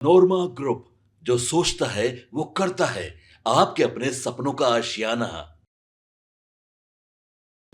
नोरमा group, जो सोचता है वो करता है। आपके अपने सपनों का आशियाना।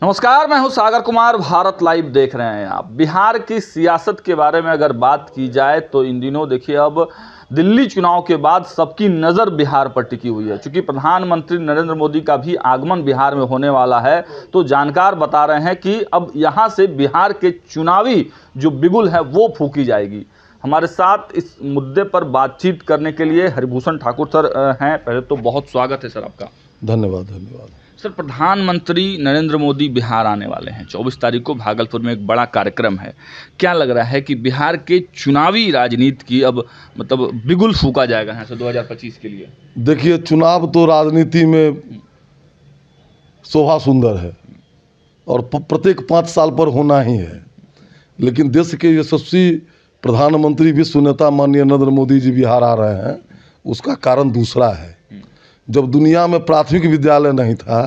नमस्कार, मैं हूं सागर कुमार। भारत लाइव देख रहे हैं आप। बिहार की सियासत के बारे में अगर बात की जाए तो इन दिनों देखिए, अब दिल्ली चुनाव के बाद सबकी नज़र बिहार पर टिकी हुई है। चूंकि प्रधानमंत्री नरेंद्र मोदी का भी आगमन बिहार में होने वाला है, तो जानकार बता रहे हैं कि अब यहां से बिहार के चुनावी जो बिगुल है वो फूंकी जाएगी। हमारे साथ इस मुद्दे पर बातचीत करने के लिए हरिभूषण ठाकुर सर हैं। पहले तो बहुत स्वागत है सर आपका। धन्यवाद धन्यवाद। सर, प्रधानमंत्री नरेंद्र मोदी बिहार आने वाले हैं। 24 तारीख को भागलपुर में एक बड़ा कार्यक्रम है। क्या लग रहा है कि बिहार के चुनावी राजनीति की अब बिगुल फूका जाएगा यहाँ से 2025 के लिए? देखिए, चुनाव तो राजनीति में शोभा सुंदर है और प्रत्येक 5 साल पर होना ही है। लेकिन देश के यशस्वी प्रधानमंत्री विश्व नेता माननीय नरेंद्र मोदी जी बिहार आ रहे हैं, उसका कारण दूसरा है। जब दुनिया में प्राथमिक विद्यालय नहीं था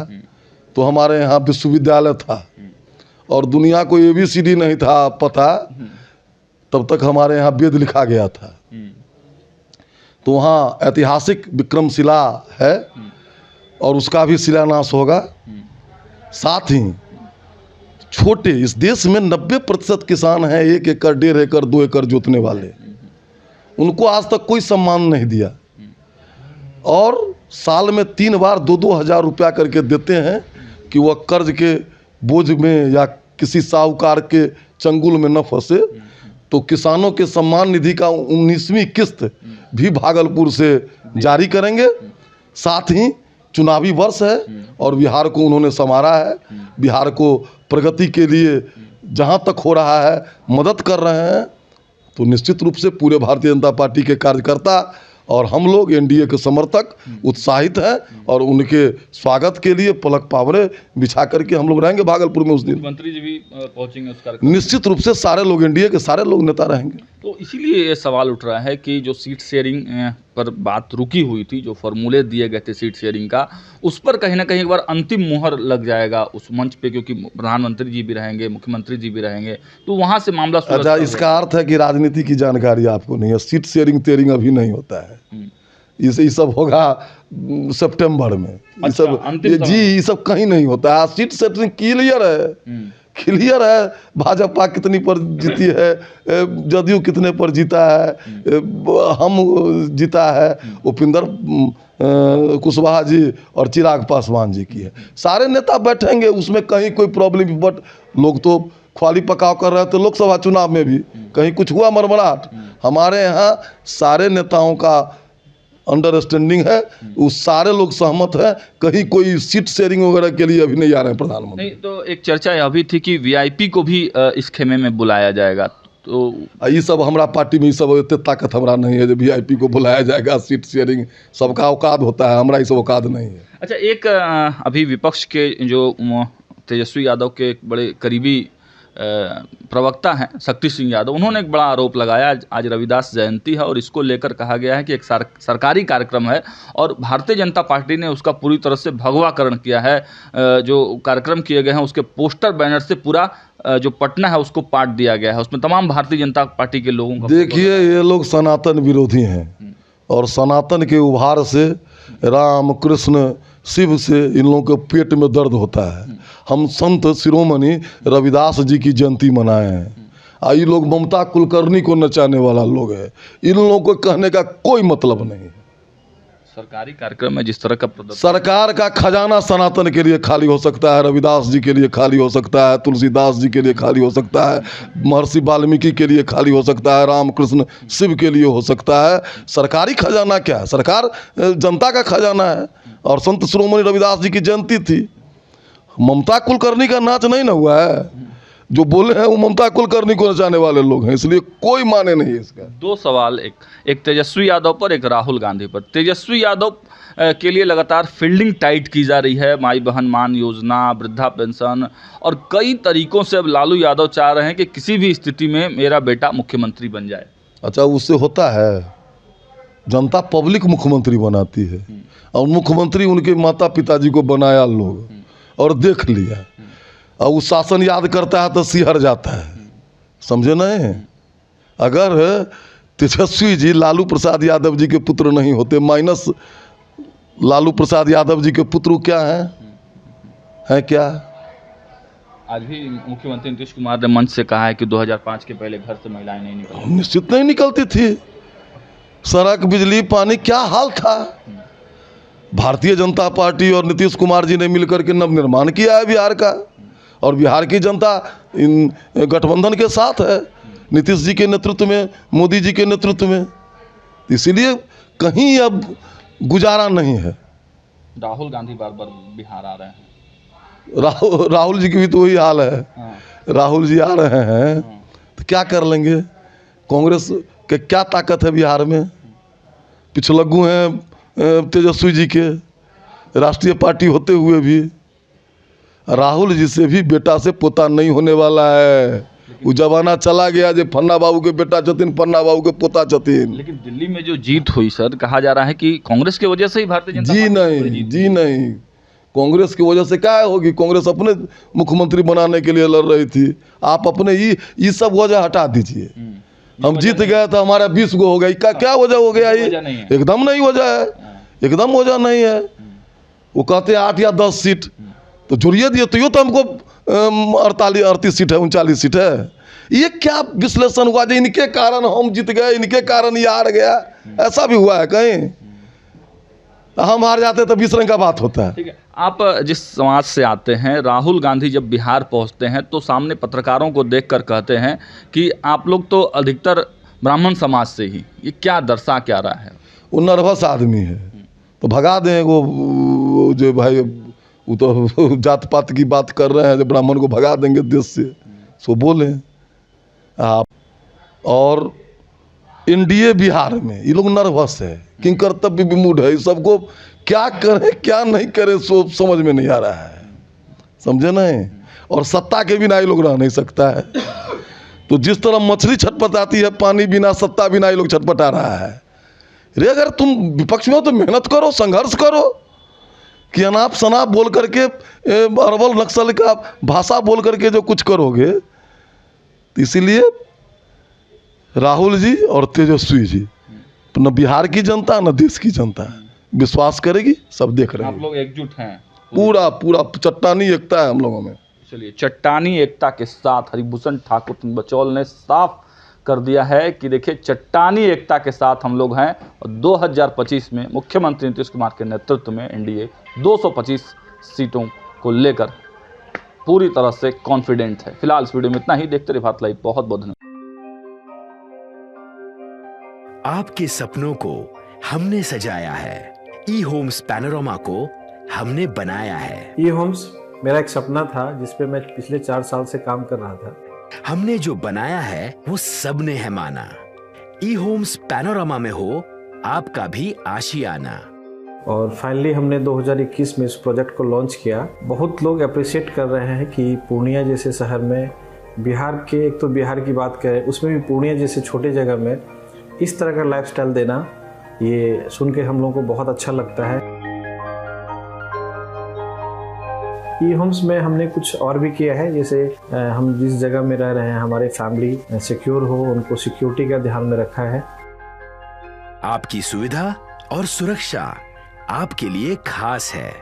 तो हमारे यहाँ विश्वविद्यालय था, और दुनिया को ABCD नहीं था पता, तब तक हमारे यहाँ वेद लिखा गया था। तो वहाँ ऐतिहासिक विक्रमशिला है और उसका भी शिलान्यास होगा। साथ ही छोटे, इस देश में 90% किसान हैं 1 एकड़ 1.5 एकड़ 2 एकड़ जोतने वाले, उनको आज तक कोई सम्मान नहीं दिया। और साल में 3 बार 2-2 हज़ार रुपया करके देते हैं कि वह कर्ज के बोझ में या किसी साहूकार के चंगुल में न फंसे। तो किसानों के सम्मान निधि का 19वीं किस्त भी भागलपुर से जारी करेंगे। साथ ही चुनावी वर्ष है और बिहार को उन्होंने संवारा है। बिहार को प्रगति के लिए जहाँ तक हो रहा है मदद कर रहे हैं। तो निश्चित रूप से पूरे भारतीय जनता पार्टी के कार्यकर्ता और हम लोग NDA के समर्थक उत्साहित हैं और उनके स्वागत के लिए पलक पावरे बिछा करके हम लोग रहेंगे भागलपुर में उस दिन। मंत्री जी भी पहुंचेंगे उस कार्यक्रम? निश्चित रूप से सारे लोग, NDA के सारे लोग नेता रहेंगे। तो इसीलिए ये सवाल उठ रहा है कि जो सीट शेयरिंग पर बात रुकी हुई थी, जो फॉर्मूले दिए गए थे सीट शेयरिंग का, उस पर कहीं ना कहीं एक बार अंतिम मुहर लग जाएगा उस मंच पे, क्योंकि प्रधानमंत्री जी भी रहेंगे, मुख्यमंत्री जी भी रहेंगे, तो वहाँ से मामला। अच्छा, इसका अर्थ है कि राजनीति की जानकारी आपको नहीं है। सीट शेयरिंग तेयरिंग अभी नहीं होता है। ये सब होगा सितंबर में। ये सब ये सब कहीं नहीं होता है। सीट शेयरिंग क्लियर है, क्लियर है। भाजपा कितनी पर जीती है, जदयू कितने पर जीता है, हम जीता है, उपेंद्र कुशवाहा जी और चिराग पासवान जी की है। सारे नेता बैठेंगे, उसमें कहीं कोई प्रॉब्लम। बट लोग तो ख्वाली पकाव कर रहे थे लोकसभा चुनाव में भी, कहीं कुछ हुआ मरमराहट? हमारे यहाँ सारे नेताओं का अंडरस्टैंडिंग है, उस सारे लोग सहमत हैं। कहीं कोई सीट शेयरिंग वगैरह के लिए अभी नहीं आ रहे हैं प्रधानमंत्री। नहीं, तो एक चर्चा यह भी थी कि VIP को भी इस खेमे में बुलाया जाएगा। तो ये सब हमारा पार्टी में ये सब इतने ताकत हमारा नहीं है जो VIP को बुलाया जाएगा। सीट शेयरिंग सबका औकात होता है, हमारा ये सब औकात नहीं है। अच्छा, एक अभी विपक्ष के जो तेजस्वी यादव के एक बड़े करीबी प्रवक्ता हैं शक्ति सिंह यादव, उन्होंने एक बड़ा आरोप लगाया। आज रविदास जयंती है और इसको लेकर कहा गया है कि एक सरकारी कार्यक्रम है और भारतीय जनता पार्टी ने उसका पूरी तरह से भगवाकरण किया है। जो कार्यक्रम किए गए हैं उसके पोस्टर बैनर से पूरा जो पटना है उसको पाट दिया गया है, उसमें तमाम भारतीय जनता पार्टी के लोगों का। देखिए, ये लोग सनातन विरोधी हैं और सनातन के उभार से राम कृष्ण शिव से इन लोगों के पेट में दर्द होता है। हम संत शिरोमणि रविदास जी की जयंती मनाए हैं। ये लोग ममता कुलकर्णी को नचाने वाला लोग है। इन लोगों को कहने का कोई मतलब नहीं है। सरकारी कार्यक्रम में जिस तरह का सरकार का खजाना सनातन के लिए खाली हो सकता है, रविदास जी के लिए खाली हो सकता है, तुलसीदास जी के लिए खाली हो सकता है, महर्षि वाल्मीकि के लिए खाली हो सकता है, रामकृष्ण शिव के लिए हो सकता है। सरकारी खजाना क्या है? सरकार जनता का खजाना है। और संत शिरोमणि रविदास जी की जयंती थी। ममता कुलकर्णी का नाच नहीं ना हुआ है। जो बोले हैं वो ममता कुलकर्णी को नचाने वाले लोग हैं, इसलिए कोई माने नहीं है इसका। 2 सवाल, एक तेजस्वी यादव पर, एक राहुल गांधी पर। तेजस्वी यादव के लिए लगातार फील्डिंग टाइट की जा रही है। माई बहन मान योजना, वृद्धा पेंशन और कई तरीकों से अब लालू यादव चाह रहे हैं कि किसी भी स्थिति में मेरा बेटा मुख्यमंत्री बन जाए। अच्छा, उससे होता है? जनता पब्लिक मुख्यमंत्री बनाती है और मुख्यमंत्री उनके माता पिताजी को बनाया लोग और देख लिया। और वो शासन याद करता है तो सिहर जाता है, समझे नहीं? अगर तेजस्वी जी लालू प्रसाद यादव जी के पुत्र नहीं होते, माइनस लालू प्रसाद यादव जी के पुत्र क्या हैं क्या? आज भी मुख्यमंत्री नीतीश कुमार ने मंच से कहा है कि 2005 के पहले घर से महिलाएं नहीं निकलती। निश्चित नहीं निकलती थी। सड़क, बिजली, पानी क्या हाल था। भारतीय जनता पार्टी और नीतीश कुमार जी ने मिलकर के नवनिर्माण किया है बिहार का, और बिहार की जनता इन गठबंधन के साथ है, नीतीश जी के नेतृत्व में, मोदी जी के नेतृत्व में। इसीलिए कहीं अब गुजारा नहीं है। राहुल गांधी बार बार बिहार आ रहे हैं। राहुल जी की भी तो वही हाल है। हाँ। राहुल जी आ रहे हैं तो क्या कर लेंगे? कांग्रेस के क्या ताकत है बिहार में? पिछलग्गू हैं तेजस्वी जी के, राष्ट्रीय पार्टी होते हुए भी। राहुल जी से भी बेटा से पोता नहीं होने वाला है। वो जमाना चला गया जो फन्ना बाबू के बेटा छथिन, फन्ना बाबू के पोता छथिन। लेकिन दिल्ली में जो जीत हुई सर, कहा जा रहा है कि कांग्रेस की वजह से ही भारतीय जनता जी पार्टी नहीं, जीत जी नहीं, कांग्रेस की वजह से क्या होगी? कांग्रेस अपने मुख्यमंत्री बनाने के लिए लड़ रही थी। आप अपने ये सब वजह हटा दीजिए। हम जीत गए तो हमारा 20 गो हो गया, क्या वजह हो गया? ये एकदम नहीं वजह है, एकदम वजह नहीं है। वो कहते हैं 8 या 10 सीट, तो जुड़िए दिए तो हमको 38 सीट है, 39 सीट है। ये क्या विश्लेषण हुआ जो इनके कारण हम जीत गए, इनके कारण ये हार गया? ऐसा भी हुआ है कहीं? हम हार जाते तो 20 रंग का बात होता है। ठीक है, आप जिस समाज से आते हैं, राहुल गांधी जब बिहार पहुंचते हैं तो सामने पत्रकारों को देखकर कहते हैं कि आप लोग तो अधिकतर ब्राह्मण समाज से ही, ये क्या दर्शा क्या रहा है? वो नर्वस आदमी है तो भगा दें। वो जो भाई वो तो जात पात की बात कर रहे हैं, जो ब्राह्मण को भगा देंगे देश से, सो बोलें आप। और एनडीए बिहार में ये लोग नर्वस है, किंग कर्तव्य विमूढ़ है। सबको क्या करें क्या नहीं करें सो समझ में नहीं आ रहा है, समझे नहीं? और सत्ता के बिना ये लोग रह नहीं सकता है। तो जिस तरह मछली छटपटाती है पानी बिना, सत्ता बिना ये लोग छटपटा रहा है। रे अगर तुम विपक्ष में हो तो मेहनत करो, संघर्ष करो, कि अनाप शनाप बोल करके अरवल नक्सल का भाषा बोल करके जो कुछ करोगे। तो इसीलिए राहुल जी और तेजस्वी जी, न बिहार की जनता न देश की जनता विश्वास करेगी, सब देख रहे हैं। आप लोग एकजुट हैं, पूरा पूरा चट्टानी एकता है हम लोगों में। चलिए, चट्टानी एकता के साथ हरिभूषण ठाकुर बचौल ने साफ कर दिया है कि देखिए चट्टानी एकता के साथ हम लोग हैं, और 2025 में मुख्यमंत्री नीतीश कुमार के नेतृत्व में एनडीए 225 सीटों को लेकर पूरी तरह से कॉन्फिडेंट है। फिलहाल इस वीडियो में इतना ही। देखते रहिए भारत लाइव। बहुत बहुत धन्यवाद। आपके सपनों को हमने सजाया है, ई होम्स पैनोरामा को हमने बनाया है। ई होम्स मेरा एक सपना था जिस पे मैं पिछले 4 साल से काम कर रहा था। हमने जो बनाया है वो सबने है माना। ई होम्स पैनोरामा में हो आपका भी आशियाना। और फाइनली हमने 2021 में इस प्रोजेक्ट को लॉन्च किया। बहुत लोग अप्रिशिएट कर रहे हैं कि पूर्णिया जैसे शहर में, बिहार के, एक तो बिहार की बात करें उसमें भी पूर्णिया जैसे छोटे जगह में इस तरह का लाइफस्टाइल देना, ये सुन के हम लोगों को बहुत अच्छा लगता है। ई होम्स में हमने कुछ और भी किया है, जैसे हम जिस जगह में रह रहे हैं हमारे फैमिली सिक्योर हो, उनको सिक्योरिटी का ध्यान में रखा है। आपकी सुविधा और सुरक्षा आपके लिए खास है,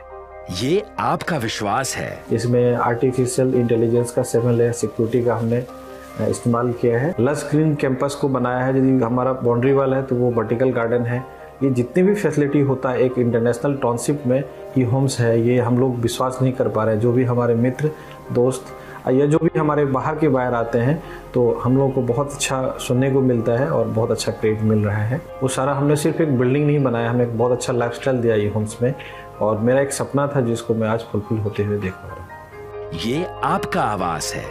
ये आपका विश्वास है। इसमें आर्टिफिशियल इंटेलिजेंस का 7 लेयर सिक्योरिटी का हमने इस्तेमाल किया है। लस ग्रीन कैंपस को बनाया है। यदि हमारा बाउंड्री वाल है तो वो वर्टिकल गार्डन है। ये जितनी भी फैसिलिटी होता है एक इंटरनेशनल टाउनशिप में ई होम्स है, ये हम लोग विश्वास नहीं कर पा रहे हैं। जो भी हमारे मित्र दोस्त या जो भी हमारे बाहर के बाहर आते हैं तो हम लोगों को बहुत अच्छा सुनने को मिलता है और बहुत अच्छा क्रेडिट मिल रहा है। वो सारा हमने सिर्फ एक बिल्डिंग नहीं बनाया, हमें एक बहुत अच्छा लाइफस्टाइल दिया ई होम्स में, और मेरा एक सपना था जिसको मैं आज फुलफिल होते हुए देख पा रहा हूँ। ये आपका आवास है।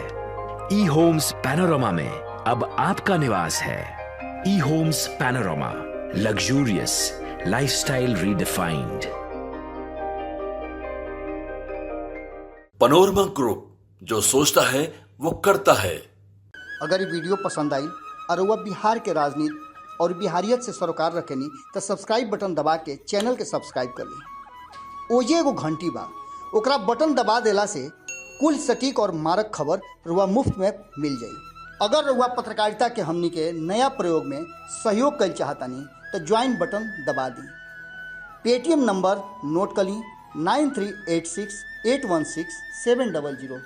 ई होम्स पैनोरामा में अब आपका निवास है। E homes panorama, luxurious lifestyle redefined. Panorama group, जो सोचता है वो करता है। अगर ये वीडियो पसंद आई और वह बिहार के राजनीति और बिहारियत से सरोकार रखेनी तो सब्सक्राइब बटन दबा के चैनल के सब्सक्राइब कर ली। ओजे एगो घंटी बा, ओकरा बटन दबा देला से कुल सटीक और मारक खबर रुआ मुफ्त में मिल जाई। अगर रउआ पत्रकारिता के हमनी के नया प्रयोग में सहयोग कर चाहतनी तो ज्वाइन बटन दबा दी। पेटीएम नंबर नोट कर ली 9386816700।